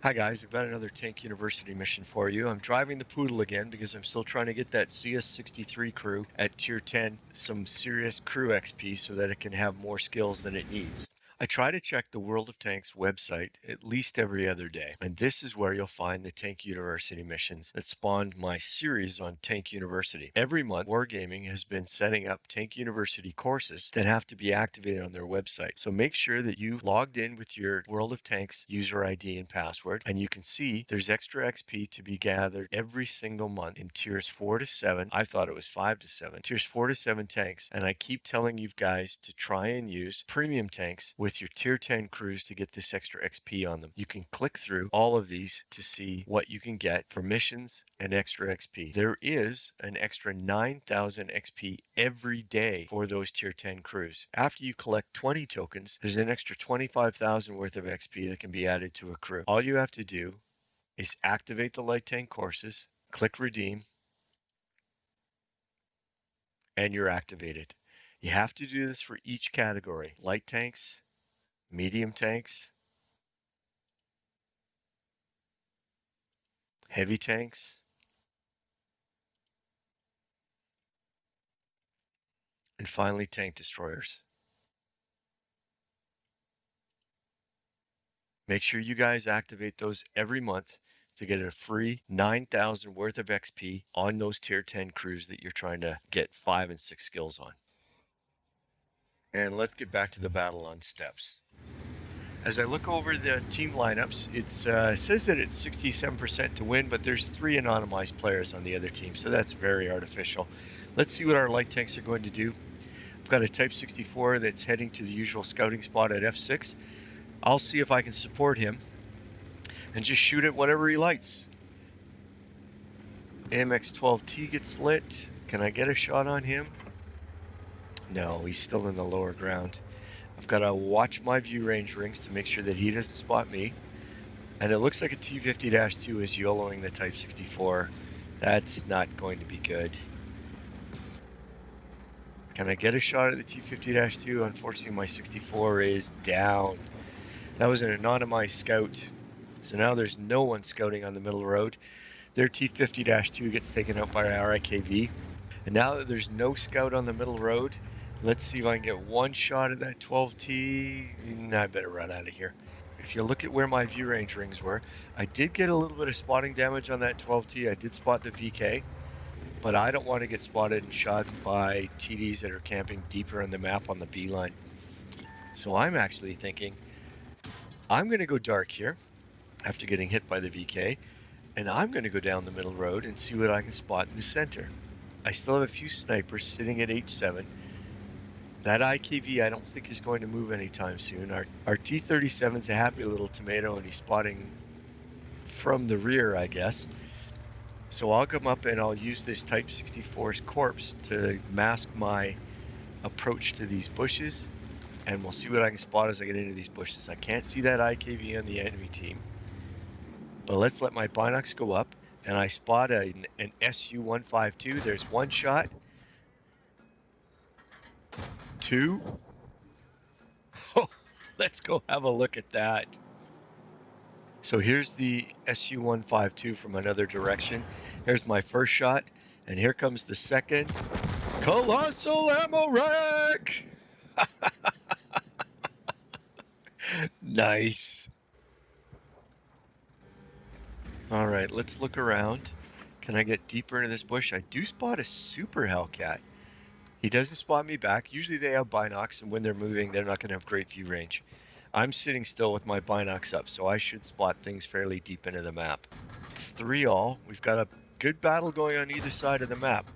Hi guys, I've got another Tank University mission for you. I'm driving the Pudel again because I'm still trying to get that CS63 crew at tier 10 some serious crew XP so that it can have more skills than it needs. I try to check the World of Tanks website at least every other day, and this is where you'll find the Tank University missions that spawned my series on Tank University. Every month, Wargaming has been setting up Tank University courses that have to be activated on their website. So make sure that you've logged in with your World of Tanks user ID and password, and you can see there's extra XP to be gathered every single month in tiers 4 to 7. I thought it was 5 to 7. Tiers 4 to 7 tanks, and I keep telling you guys to try and use premium tanks with your tier 10 crews to get this extra XP on them. You can click through all of these to see what you can get for missions and extra XP. There is an extra 9,000 XP every day for those tier 10 crews. After you collect 20 tokens, there's an extra 25,000 worth of XP that can be added to a crew. All you have to do is activate the light tank courses, click redeem, and you're activated. You have to do this for each category: light tanks, medium tanks, heavy tanks, and finally tank destroyers. Make sure you guys activate those every month to get a free 9,000 worth of XP on those tier 10 crews that you're trying to get 5 and 6 skills on. And let's get back to the battle on steps. As I look over the team lineups, it says that it's 67% to win, but there's 3 anonymized players on the other team, so that's very artificial. Let's see what our light tanks are going to do. I've got a Type 64 that's heading to the usual scouting spot at F6. I'll see if I can support him and just shoot at whatever he lights. AMX-12T gets lit. Can I get a shot on him? No, he's still in the lower ground. I've got to watch my view range rings to make sure that he doesn't spot me. And it looks like a T-50-2 is YOLOing the Type 64. That's not going to be good. Can I get a shot at the T-50-2? Unfortunately, my 64 is down. That was an anonymized scout. So now there's no one scouting on the middle road. Their T-50-2 gets taken out by our IKV. And now that there's no scout on the middle road, let's see if I can get one shot at that 12T. I better run out of here. If you look at where my view range rings were, I did get a little bit of spotting damage on that 12T. I did spot the VK, but I don't want to get spotted and shot by TDs that are camping deeper in the map on the B line. So I'm actually thinking I'm going to go dark here after getting hit by the VK, and I'm going to go down the middle road and see what I can spot in the center. I still have a few snipers sitting at H7. That IKV I don't think is going to move anytime soon. Our T-37's a happy little tomato, and he's spotting from the rear, I guess. So I'll come up and I'll use this Type 64's corpse to mask my approach to these bushes, and we'll see what I can spot as I get into these bushes. I can't see that IKV on the enemy team, but let's let my binocs go up, and I spot an SU-152. There's one shot. 2. Oh, let's go have a look at that. So here's the SU-152 from another direction. Here's my first shot, and here comes the second. Colossal ammo rack! Nice. All right, let's look around. Can I get deeper into this bush? I do spot a super Hellcat. He doesn't spot me back. Usually they have binocs, and when they're moving, they're not going to have great view range. I'm sitting still with my binocs up, so I should spot things fairly deep into the map. It's 3-all. We've got a good battle going on either side of the map.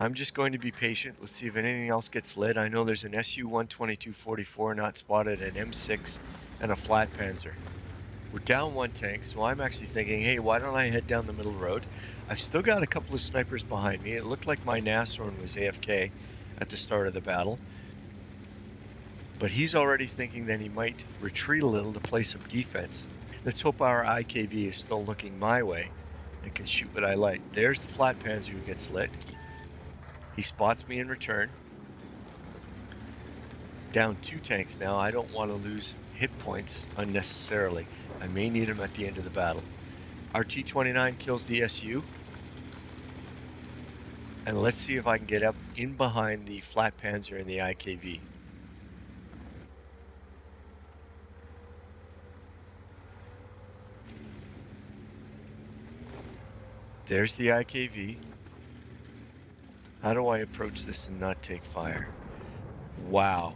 I'm just going to be patient. Let's see if anything else gets lit. I know there's an SU-122-44 not spotted, an M6, and a flat Panzer. We're down one tank, so I'm actually thinking, hey, why don't I head down the middle road? I've still got a couple of snipers behind me. It looked like my Nashorn was AFK at the start of the battle. But he's already thinking that he might retreat a little to play some defense. Let's hope our IKV is still looking my way and can shoot what I like. There's the flat Panzer who gets lit. He spots me in return. Down 2 tanks now. I don't want to lose hit points unnecessarily. I may need him at the end of the battle. Our T-29 kills the SU. And let's see if I can get up in behind the flat Panzer and the IKV. There's the IKV. How do I approach this and not take fire? Wow.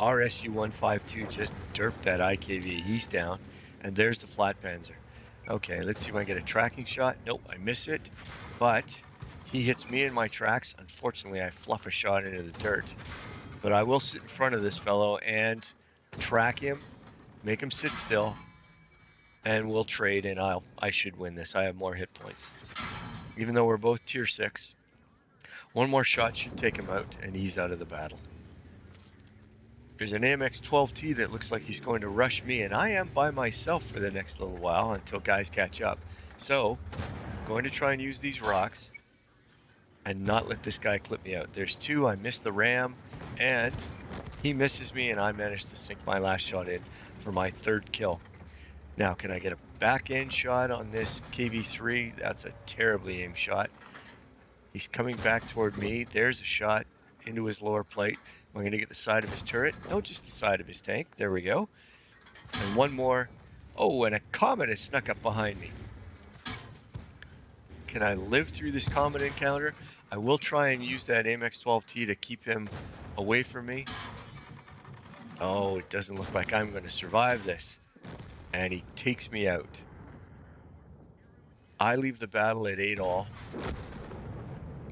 Our SU-152 just derped that IKV. He's down. And there's the flat Panzer. Okay, let's see if I can get a tracking shot. Nope, I miss it. But he hits me in my tracks. Unfortunately, I fluff a shot into the dirt. But I will sit in front of this fellow and track him, make him sit still, and we'll trade, and I should win this. I have more hit points. Even though we're both tier 6, one more shot should take him out, and he's out of the battle. There's an AMX-12T that looks like he's going to rush me, and I am by myself for the next little while until guys catch up. So, I'm going to try and use these rocks and not let this guy clip me out. There's 2, I missed the ram, and he misses me, and I managed to sink my last shot in for my 3rd kill. Now, can I get a back end shot on this KV-3? That's a terribly aimed shot. He's coming back toward me. There's a shot into his lower plate. Am I going to get the side of his turret? No, just the side of his tank. There we go. And one more. Oh, and a comet has snuck up behind me. Can I live through this comet encounter? I will try and use that AMX-12T to keep him away from me. Oh, it doesn't look like I'm going to survive this. And he takes me out. I leave the battle at 8 all.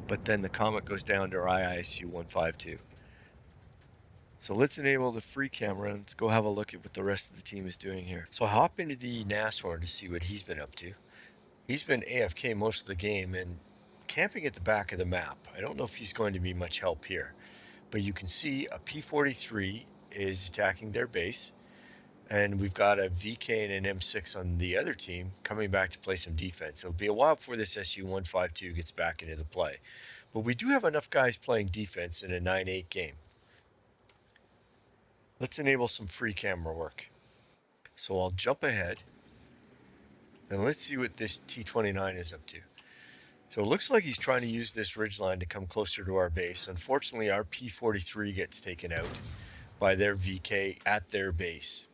But then the comet goes down to IISU-152. So let's enable the free camera and let's go have a look at what the rest of the team is doing here. So I hop into the Nashorn to see what he's been up to. He's been AFK most of the game and camping at the back of the map. I don't know if he's going to be much help here, but you can see a P-43 is attacking their base, and we've got a VK and an M6 on the other team coming back to play some defense. It'll be a while before this SU-152 gets back into the play, but we do have enough guys playing defense in a 9-8 game. Let's enable some free camera work. So I'll jump ahead and let's see what this T-29 is up to. So it looks like he's trying to use this ridgeline to come closer to our base. Unfortunately, our P-43 gets taken out by their VK at their base.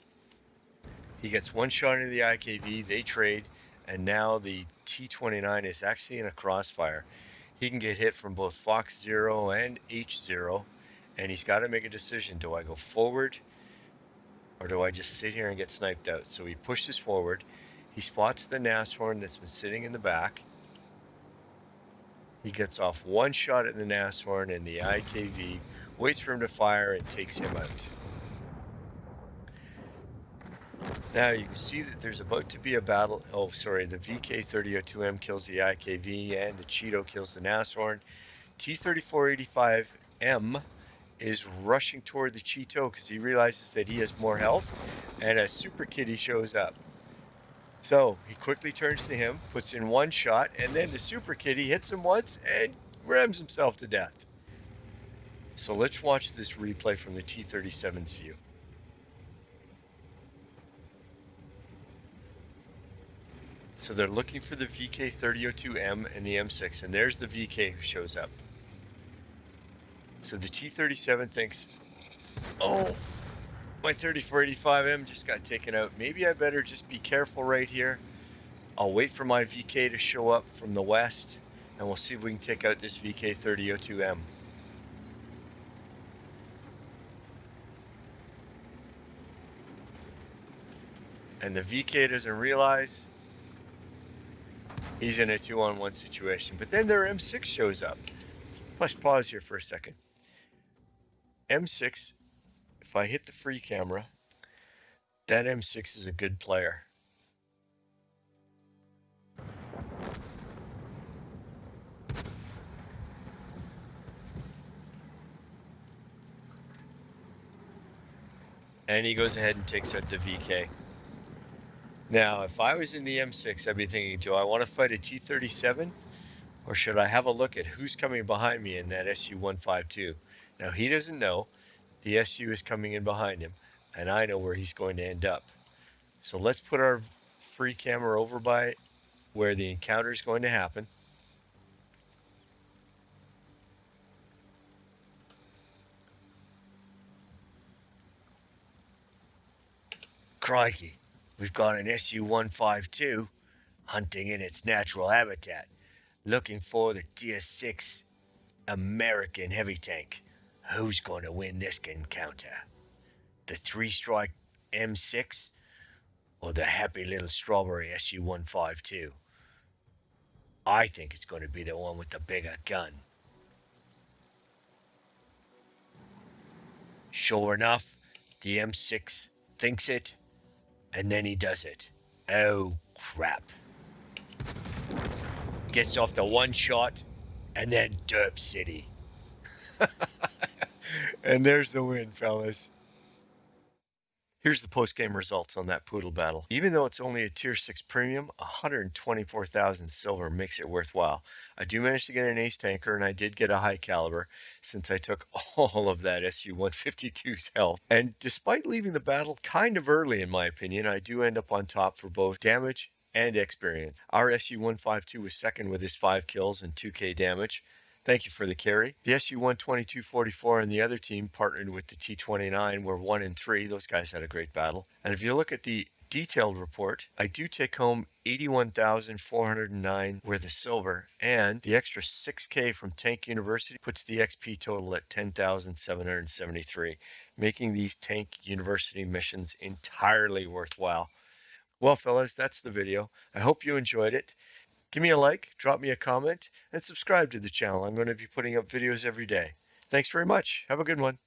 He gets one shot into the IKV, they trade, and now the T-29 is actually in a crossfire. He can get hit from both Fox 0 and H0, and he's got to make a decision. Do I go forward, or do I just sit here and get sniped out? So he pushes forward. He spots the Nashorn that's been sitting in the back. He gets off one shot at the Nashorn, and the IKV waits for him to fire and takes him out. Now you can see that there's about to be a battle. Oh, sorry, the VK-3002M kills the IKV and the Cheeto kills the Nashorn. T-3485M is rushing toward the Cheeto because he realizes that he has more health, and a Super Kitty shows up. So he quickly turns to him, puts in one shot, and then the Super Kitty hits him once and rams himself to death. So let's watch this replay from the T-37's view. So they're looking for the VK-3002M and the M6, and there's the VK who shows up. So the T-37 thinks, oh, my 3485M just got taken out. Maybe I better just be careful right here. I'll wait for my VK to show up from the west, and we'll see if we can take out this VK-3002M. And the VK doesn't realize he's in a 2-on-1 situation. But then their M6 shows up. Let's pause here for a second. M6, if I hit the free camera, that M6 is a good player. And he goes ahead and takes out the VK. Now, if I was in the M6, I'd be thinking, do I want to fight a T-37? Or should I have a look at who's coming behind me in that SU-152? Now, he doesn't know. The SU is coming in behind him, and I know where he's going to end up. So let's put our free camera over by where the encounter is going to happen. Crikey, we've got an SU-152 hunting in its natural habitat, looking for the Tier 6 American heavy tank. Who's going to win this encounter? The three-strike M6 or the happy little strawberry SU-152? I think it's going to be the one with the bigger gun. Sure enough, the M6 thinks it, and then he does it. Oh, crap. Gets off the one shot, and then Derp City. And there's the win, fellas. Here's the post-game results on that Pudel battle. Even though it's only a Tier 6 premium, 124,000 silver makes it worthwhile. I do manage to get an ace tanker, and I did get a high caliber, since I took all of that SU-152's health. And despite leaving the battle kind of early, in my opinion, I do end up on top for both damage and experience. Our SU-152 was second with his 5 kills and 2k damage. Thank you for the carry. The SU-122-44 and the other team partnered with the T-29 were 1 and 3. Those guys had a great battle. And if you look at the detailed report, I do take home 81,409 worth of silver, and the extra 6k from Tank University puts the XP total at 10,773, making these Tank University missions entirely worthwhile. Well, fellas, that's the video. I hope you enjoyed it. Give me a like, drop me a comment, and subscribe to the channel. I'm going to be putting up videos every day. Thanks very much. Have a good one.